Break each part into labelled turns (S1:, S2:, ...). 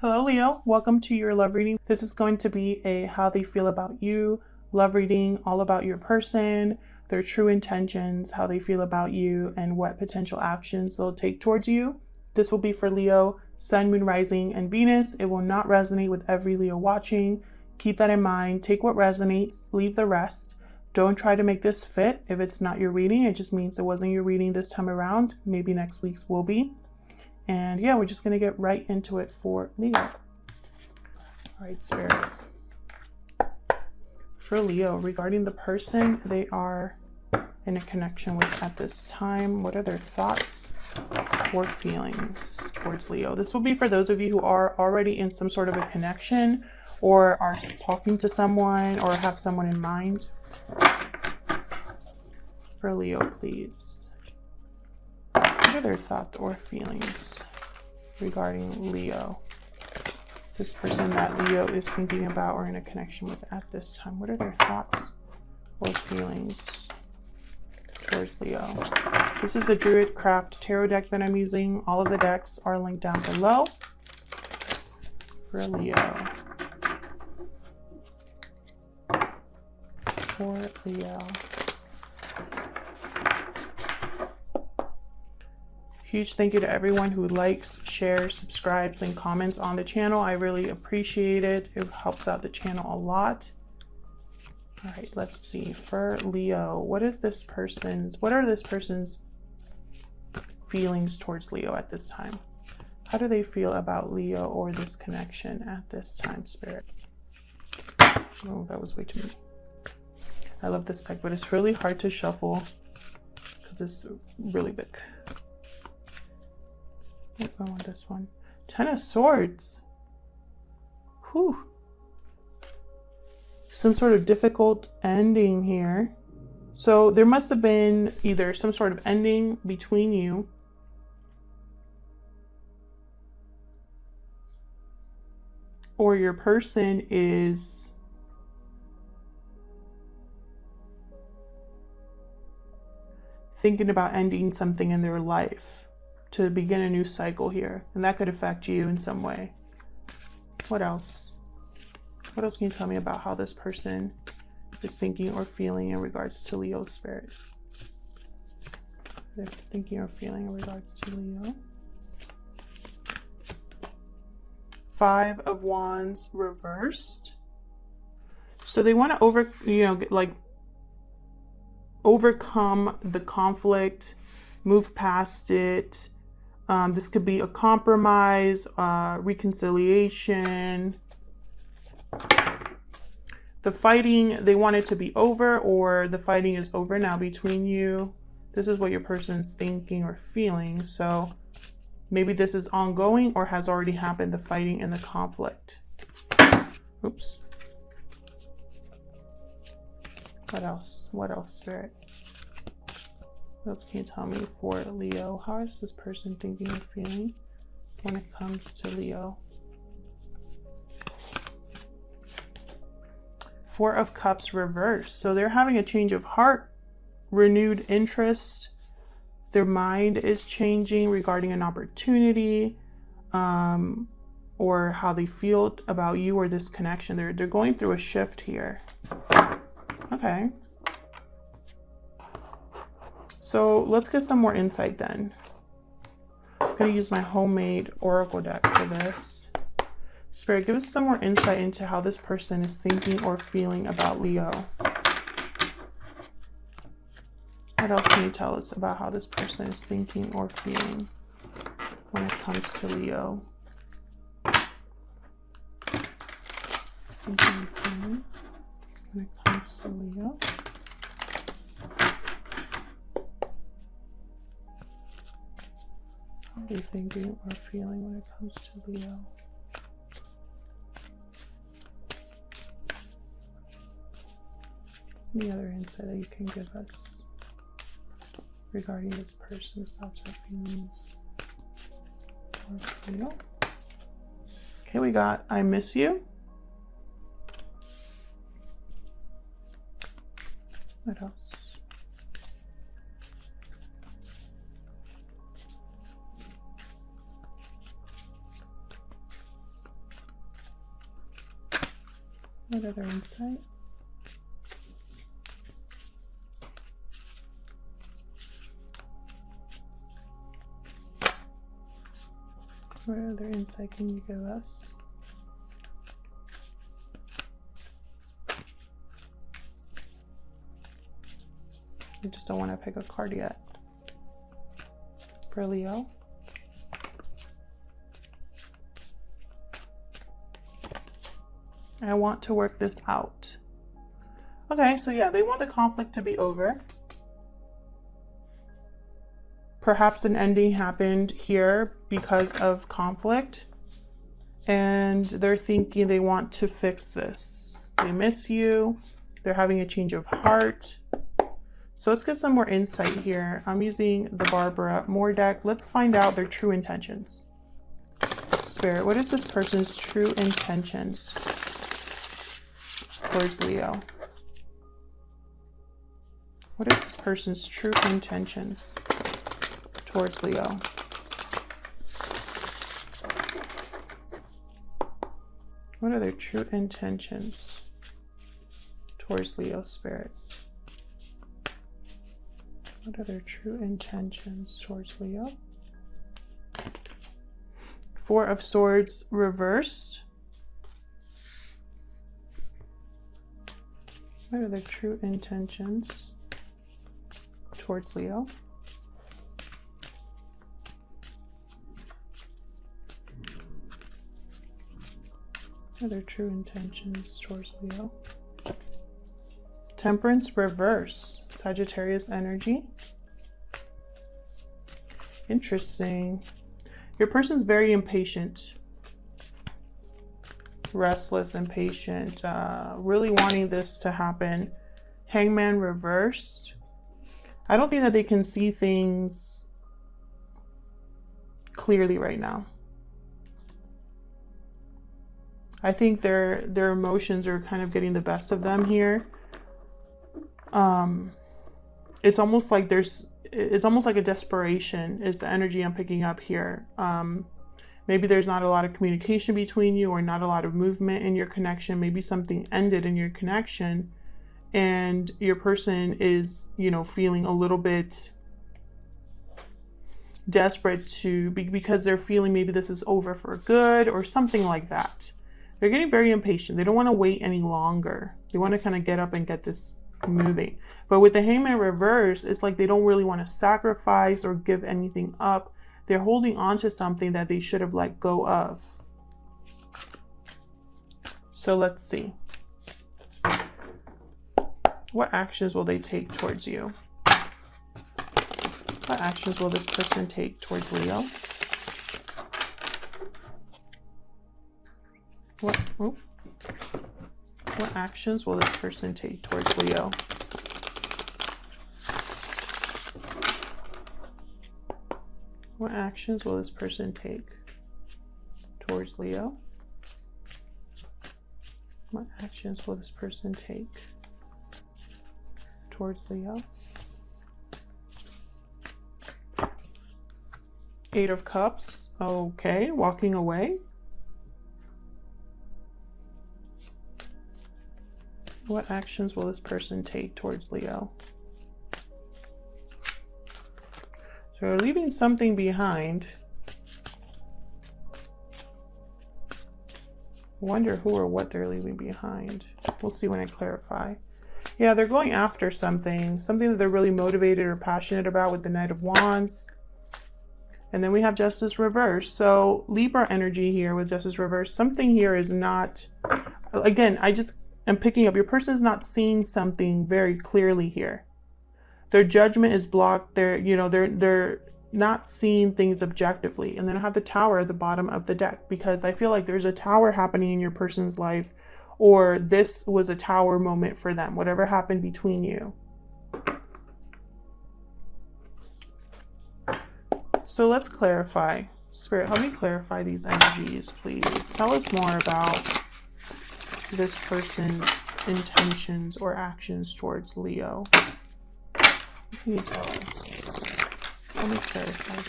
S1: Hello Leo, welcome to your love reading. This is going to be a how they feel about you love reading, all about your person, their true intentions, how they feel about you, and what potential actions they'll take towards you. This will be for Leo, Sun, Moon, Rising, and Venus. It will not resonate with every Leo watching. Keep that in mind. Take what resonates, leave the rest. Don't try to make this fit. If it's not your reading, it just means it wasn't your reading this time around. Maybe next week's will be. And yeah, we're just going to get right into it for Leo. All right, Spirit. For Leo, regarding the person they are in a connection with at this time, what are their thoughts or feelings towards Leo? This will be for those of you who are already in some sort of a connection or are talking to someone or have someone in mind. For Leo, please. What are their thoughts or feelings regarding Leo? This person that Leo is thinking about or in a connection with at this time. What are their thoughts or feelings towards Leo? This is the Druid Craft Tarot deck that I'm using. All of the decks are linked down below. For Leo. For Leo. Huge thank you to everyone who likes, shares, subscribes, and comments on the channel. I really appreciate it. It helps out the channel a lot. All right, let's see. For Leo, what are this person's feelings towards Leo at this time? How do they feel about Leo or this connection at this time, Spirit? Oh, that was way too many. I love this deck, but it's really hard to shuffle because it's really big. I want this one. 10 of Swords. Whew. Some sort of difficult ending here. So there must have been either some sort of ending between you, or your person is thinking about ending something in their life to begin a new cycle here, and that could affect you in some way. What else? What else can you tell me about how this person is thinking or feeling in regards to Leo's spirit? They're thinking or feeling in regards to Leo. 5 of Wands reversed. So they want to overcome the conflict, move past it. This could be a compromise, reconciliation. The fighting, they want it to be over, or the fighting is over now between you. This is what your person's thinking or feeling. So maybe this is ongoing or has already happened, the fighting and the conflict. Oops. What else? What else, Spirit? What else can you tell me for Leo? How is this person thinking or feeling when it comes to Leo? 4 of Cups reversed. So they're having a change of heart, renewed interest. Their mind is changing regarding an opportunity, or how they feel about you or this connection. They're going through a shift here. Okay. So let's get some more insight then. I'm going to use my homemade oracle deck for this. Spirit, give us some more insight into how this person is thinking or feeling about Leo. What else can you tell us about how this person is thinking or feeling when it comes to Leo? Thinking or feeling when it comes to Leo. How are they thinking or feeling when it comes to Leo? Any other insight that you can give us regarding this person's thoughts or feelings towards Leo? Okay, we got I miss you. What else? What other insight? What other insight can you give us? I just don't want to pick a card yet. For Leo. I want to work this out. Okay, so yeah, they want the conflict to be over. Perhaps an ending happened here because of conflict. And they're thinking they want to fix this. They miss you. They're having a change of heart. So let's get some more insight here. I'm using the Barbara Moore deck. Let's find out their true intentions. Spirit, what is this person's true intentions towards Leo? What is this person's true intentions towards Leo? What are their true intentions towards Leo, Spirit? What are their true intentions towards Leo? Four of Swords reversed. What are their true intentions towards Leo? What are their true intentions towards Leo? Temperance reverse. Sagittarius energy. Interesting. Your person's very impatient. Restless, impatient. Really wanting this to happen. Hangman reversed. I don't think that they can see things clearly right now. I think their emotions are kind of getting the best of them here. It's almost like a desperation is the energy I'm picking up here. Maybe there's not a lot of communication between you or not a lot of movement in your connection. Maybe something ended in your connection and your person is, you know, feeling a little bit desperate because they're feeling maybe this is over for good or something like that. They're getting very impatient. They don't want to wait any longer. They want to kind of get up and get this moving. But with the Hangman reverse, it's like they don't really want to sacrifice or give anything up. They're holding on to something that they should have let go of. So let's see. What actions will they take towards you? What actions will this person take towards Leo? What actions will this person take towards Leo? What actions will this person take towards Leo? What actions will this person take towards Leo? Eight of Cups. Okay, walking away. What actions will this person take towards Leo? So they're leaving something behind. Wonder who or what they're leaving behind. We'll see when I clarify. Yeah, they're going after something that they're really motivated or passionate about with the Knight of Wands. And then we have Justice reversed. So Libra energy here with Justice reversed. Something here is not, again, I'm picking up, your person is not seeing something very clearly here. Their judgment is blocked. They're not seeing things objectively. And then I have the Tower at the bottom of the deck because I feel like there's a tower happening in your person's life, or this was a tower moment for them, whatever happened between you. So let's clarify. Spirit, help me clarify these energies, please. Tell us more about this person's intentions or actions towards Leo. What can you tell us? Let me clarify.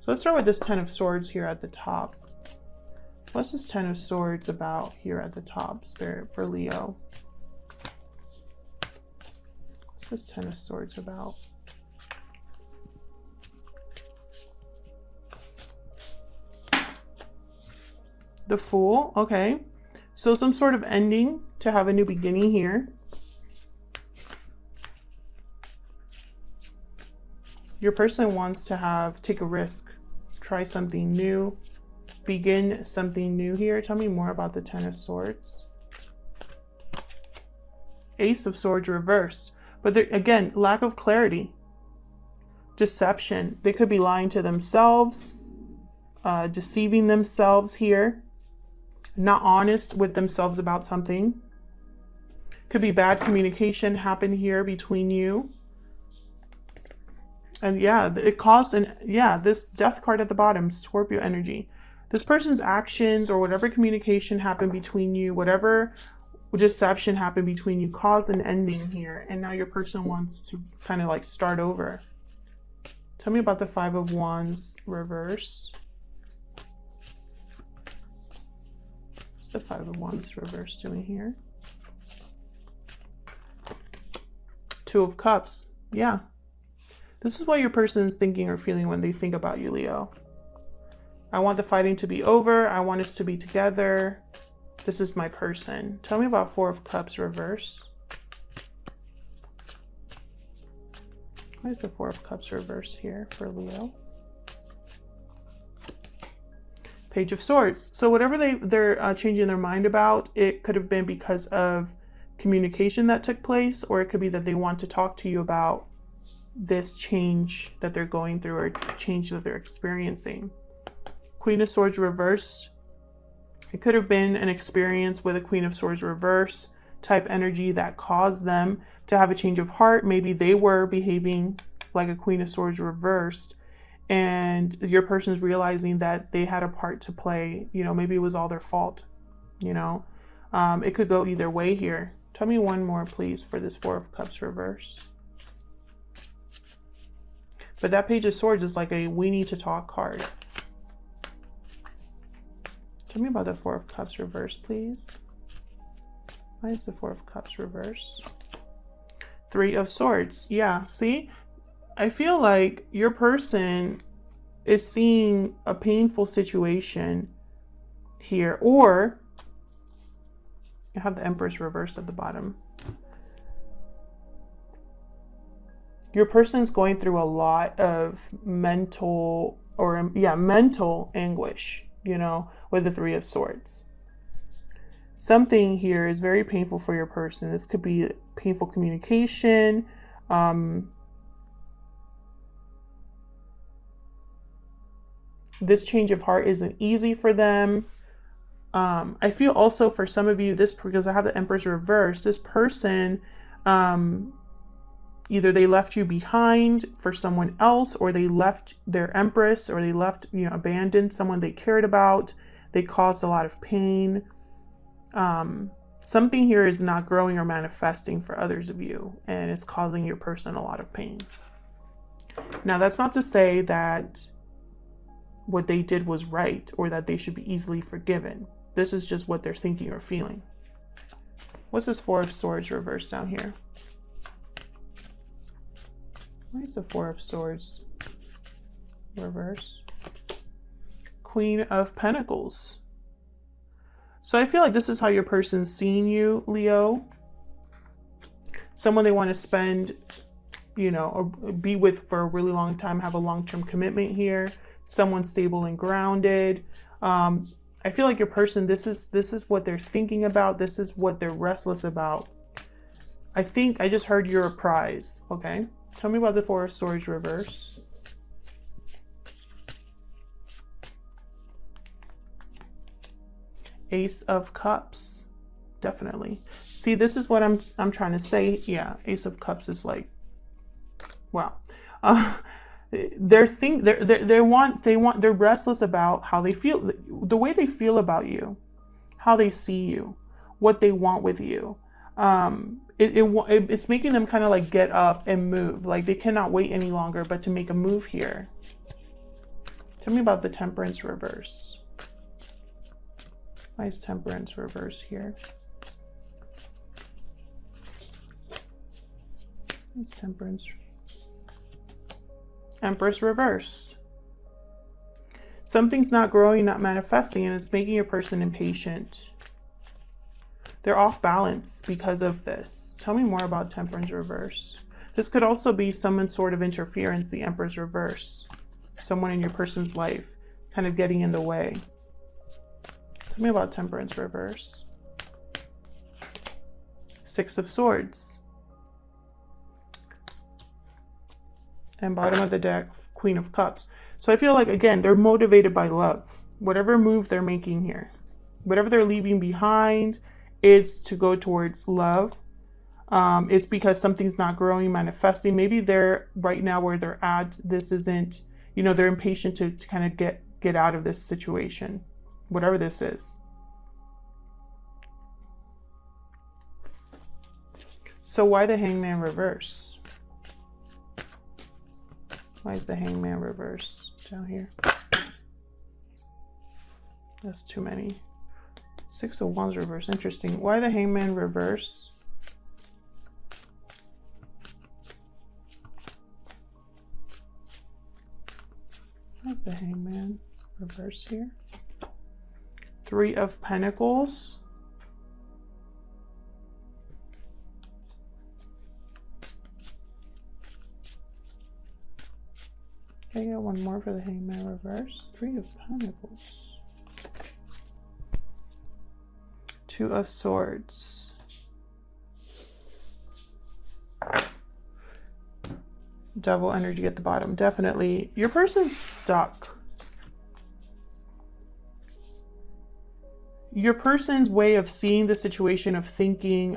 S1: So let's start with this Ten of Swords here at the top. What's this Ten of Swords about here at the top, Spirit, for Leo? What's this Ten of Swords about? The Fool, okay. So some sort of ending to have a new beginning here. Your person wants to take a risk, try something new, begin something new here. Tell me more about the Ten of Swords. Ace of Swords reversed. But there, again, lack of clarity. Deception. They could be lying to themselves, deceiving themselves here. Not honest with themselves about something. Could be bad communication happen here between you. And yeah, it caused this Death card at the bottom, Scorpio energy. This person's actions or whatever communication happened between you, whatever deception happened between you caused an ending here. And now your person wants to kind of like start over. Tell me about the Five of Wands reverse. What's the Five of Wands reverse doing here? Two of Cups. Yeah. This is what your person is thinking or feeling when they think about you, Leo. I want the fighting to be over. I want us to be together. This is my person. Tell me about Four of Cups reverse. Why is the Four of Cups reverse here for Leo? Page of Swords. So whatever they're changing their mind about, it could have been because of communication that took place, or it could be that they want to talk to you about this change that they're going through or change that they're experiencing. Queen of Swords reversed. It could have been an experience with a Queen of Swords reverse type energy that caused them to have a change of heart. Maybe they were behaving like a Queen of Swords reversed, and your person's realizing that they had a part to play. You know, maybe it was all their fault. You know, it could go either way here. Tell me one more, please, for this Four of Cups reverse. But that Page of Swords is like a we need to talk card. Tell me about the Four of Cups reverse, please. Why is the Four of Cups reverse? Three of Swords. Yeah, see? I feel like your person is seeing a painful situation here, or you have the Empress reversed at the bottom. Your person's going through a lot of mental anguish, you know, with the Three of Swords. Something here is very painful for your person. This could be painful communication. This change of heart isn't easy for them. I feel also for some of you, because I have the Empress reversed, this person, either they left you behind for someone else, or they left their Empress, or they left, you know, abandoned someone they cared about. They caused a lot of pain. Something here is not growing or manifesting for others of you, and it's causing your person a lot of pain. Now, that's not to say that what they did was right or that they should be easily forgiven. This is just what they're thinking or feeling. What's this Four of Swords reversed down here? Why is the Four of Swords reverse? Queen of Pentacles. So I feel like this is how your person's seeing you, Leo. Someone they want to spend, you know, or be with for a really long time, have a long-term commitment here. Someone stable and grounded. I feel like your person, this is what they're thinking about. This is what they're restless about. I think I just heard you're a prize, okay? Tell me about the Four of Swords reverse. Ace of Cups, definitely. See, this is what I'm trying to say. Yeah, Ace of Cups is like, wow. They're restless about how they feel, the way they feel about you, how they see you, what they want with you. It's making them kind of like get up and move. Like they cannot wait any longer but to make a move here. Tell me about the Temperance reverse. Why is Temperance reverse here? Why is Temperance? Empress reverse. Something's not growing, not manifesting, and it's making a person impatient. They're off balance because of this. Tell me more about Temperance reverse. This could also be some sort of interference, the Empress reverse. Someone in your person's life kind of getting in the way. Tell me about Temperance reverse. Six of Swords. And bottom of the deck, Queen of Cups. So I feel like, again, they're motivated by love. Whatever move they're making here, whatever they're leaving behind, it's to go towards love. It's because something's not growing, manifesting. Maybe they're right now where they're at. This isn't, you know, they're impatient to kind of get out of this situation, whatever this is. So why the Hangman reverse? Why is the Hangman reverse down here? That's too many. Six of Wands reverse. Interesting. Why the Hangman reverse? Why is the Hangman reverse here? Three of Pentacles. I got one more for the Hangman reverse. Three of Pentacles. Two of Swords. Devil energy at the bottom. Definitely. Your person's stuck. Your person's way of seeing the situation, of thinking,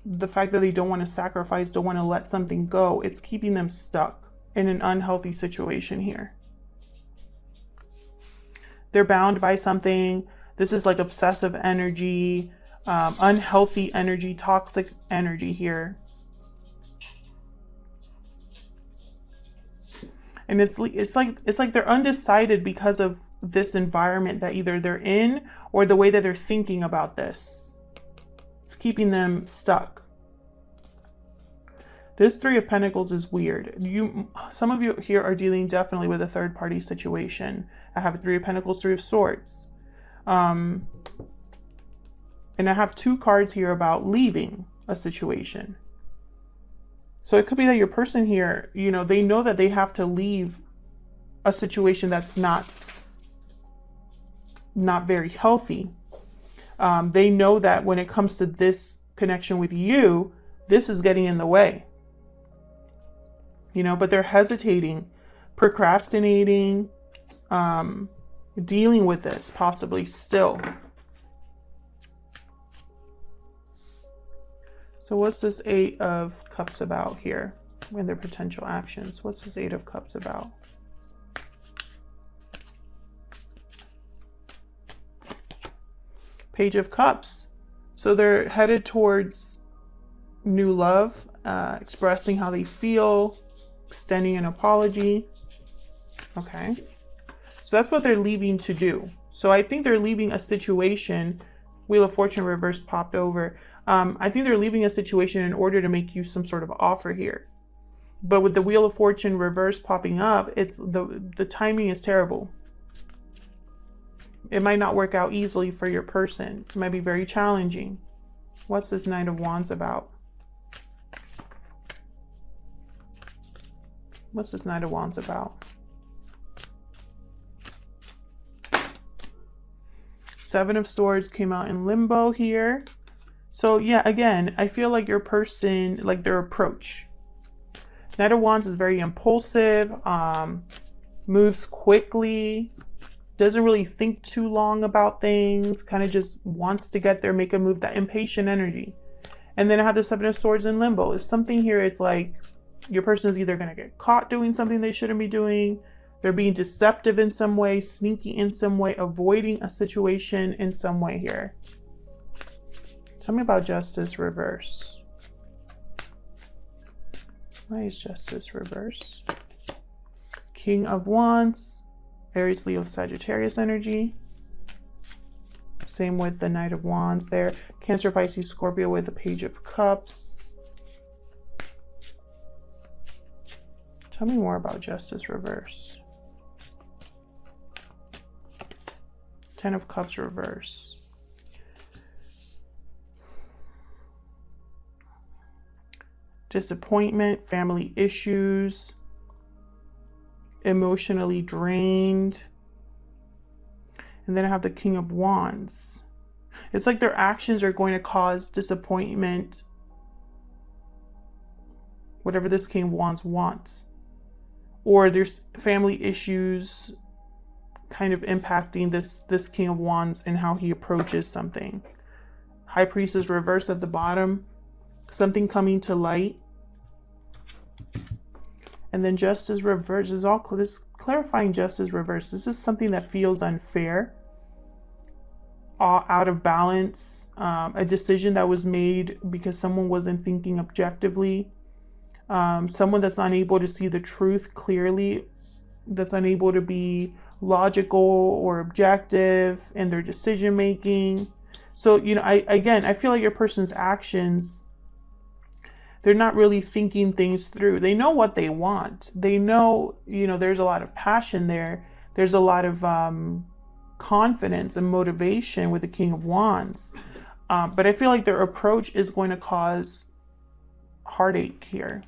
S1: the fact that they don't want to sacrifice, don't want to let something go, it's keeping them stuck in an unhealthy situation here. They're bound by something. This is like obsessive energy, unhealthy energy, toxic energy here. And it's like they're undecided because of this environment that either they're in or the way that they're thinking about this. It's keeping them stuck. This Three of Pentacles is weird. Some of you here are dealing definitely with a third party situation. I have a Three of Pentacles, Three of Swords. And I have two cards here about leaving a situation. So it could be that your person here, you know, they know that they have to leave a situation that's not very healthy. They know that when it comes to this connection with you, this is getting in the way. You know, but they're hesitating, procrastinating, dealing with this possibly still. So what's this Eight of Cups about here and their potential actions? What's this Eight of Cups about? Page of Cups. So they're headed towards new love, expressing how they feel, extending an apology. Okay. So that's what they're leaving to do. So I think they're leaving a situation. Wheel of Fortune reverse popped over. I think they're leaving a situation in order to make you some sort of offer here. But with the Wheel of Fortune reverse popping up, it's the timing is terrible. It might not work out easily for your person. It might be very challenging. What's this Knight of Wands about? What's this Knight of Wands about? Seven of Swords came out in limbo here. So yeah, again, I feel like your person, like their approach. Knight of Wands is very impulsive, moves quickly, doesn't really think too long about things, kind of just wants to get there, make a move, that impatient energy. And then I have the Seven of Swords in limbo. It's something here, it's like your person is either going to get caught doing something they shouldn't be doing, they're being deceptive in some way, sneaky in some way, avoiding a situation in some way here. Tell me about Justice reverse. Why is Justice reverse? King of Wands, Aries, Leo, Sagittarius energy. Same with the Knight of Wands there. Cancer, Pisces, Scorpio with the Page of Cups. Tell me more about Justice reverse. Ten of Cups reverse. Disappointment, family issues, emotionally drained. And then I have the King of Wands. It's like their actions are going to cause disappointment, whatever this King of Wands wants. Or there's family issues kind of impacting this King of Wands and how he approaches something. High Priestess reverse at the bottom. Something coming to light. And then Justice reverse is all this clarifying Justice reverse. This is something that feels unfair, out of balance, a decision that was made because someone wasn't thinking objectively, someone that's unable to see the truth clearly, that's unable to be logical or objective in their decision making. So, you know, I feel like your person's actions, they're not really thinking things through. They know what they want. They know, you know, there's a lot of passion there. There's a lot of confidence and motivation with the King of Wands. But I feel like their approach is going to cause heartache here.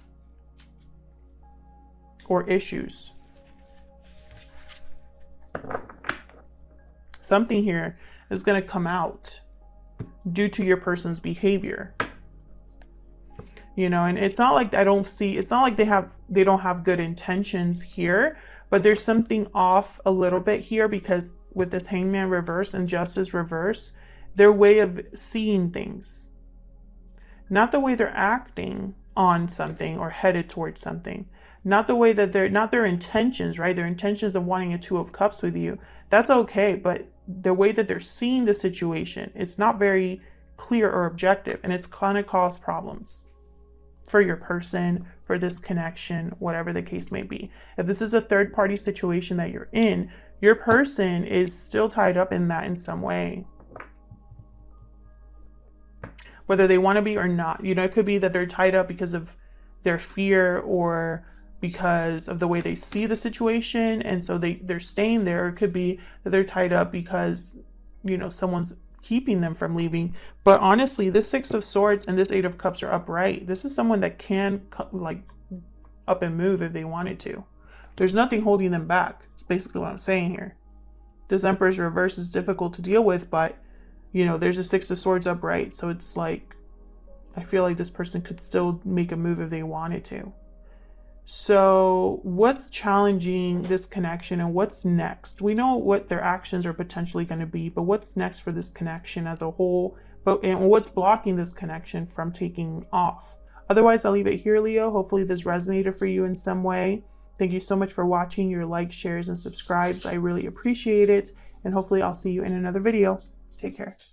S1: Or issues. Something here is going to come out due to your person's behavior. You know, and it's not like it's not like they don't have good intentions here, but there's something off a little bit here because with this Hangman reverse and Justice reverse, their way of seeing things, not the way they're acting on something or headed towards something, not the way that not their intentions, right? Their intentions of wanting a Two of Cups with you, that's okay, but the way that they're seeing the situation, it's not very clear or objective, and it's gonna cause problems for your person, for this connection, whatever the case may be. If this is a third-party situation that you're in, your person is still tied up in that in some way. Whether they want to be or not. You know, it could be that they're tied up because of their fear or because of the way they see the situation, and so they're staying there. Or it could be that they're tied up because, you know, someone's keeping them from leaving. But honestly, this Six of Swords and this Eight of Cups are upright. This is someone that can like up and move if they wanted to. There's nothing holding them back. It's basically what I'm saying here. This Emperor's reverse is difficult to deal with, but you know, there's a Six of Swords upright. So it's like, I feel like this person could still make a move if they wanted to. So what's challenging this connection and what's next? We know what their actions are potentially going to be, but what's next for this connection as a whole? And what's blocking this connection from taking off? Otherwise, I'll leave it here, Leo. Hopefully this resonated for you in some way. Thank you so much for watching. Your likes, shares, and subscribes. I really appreciate it. And hopefully I'll see you in another video. Take care.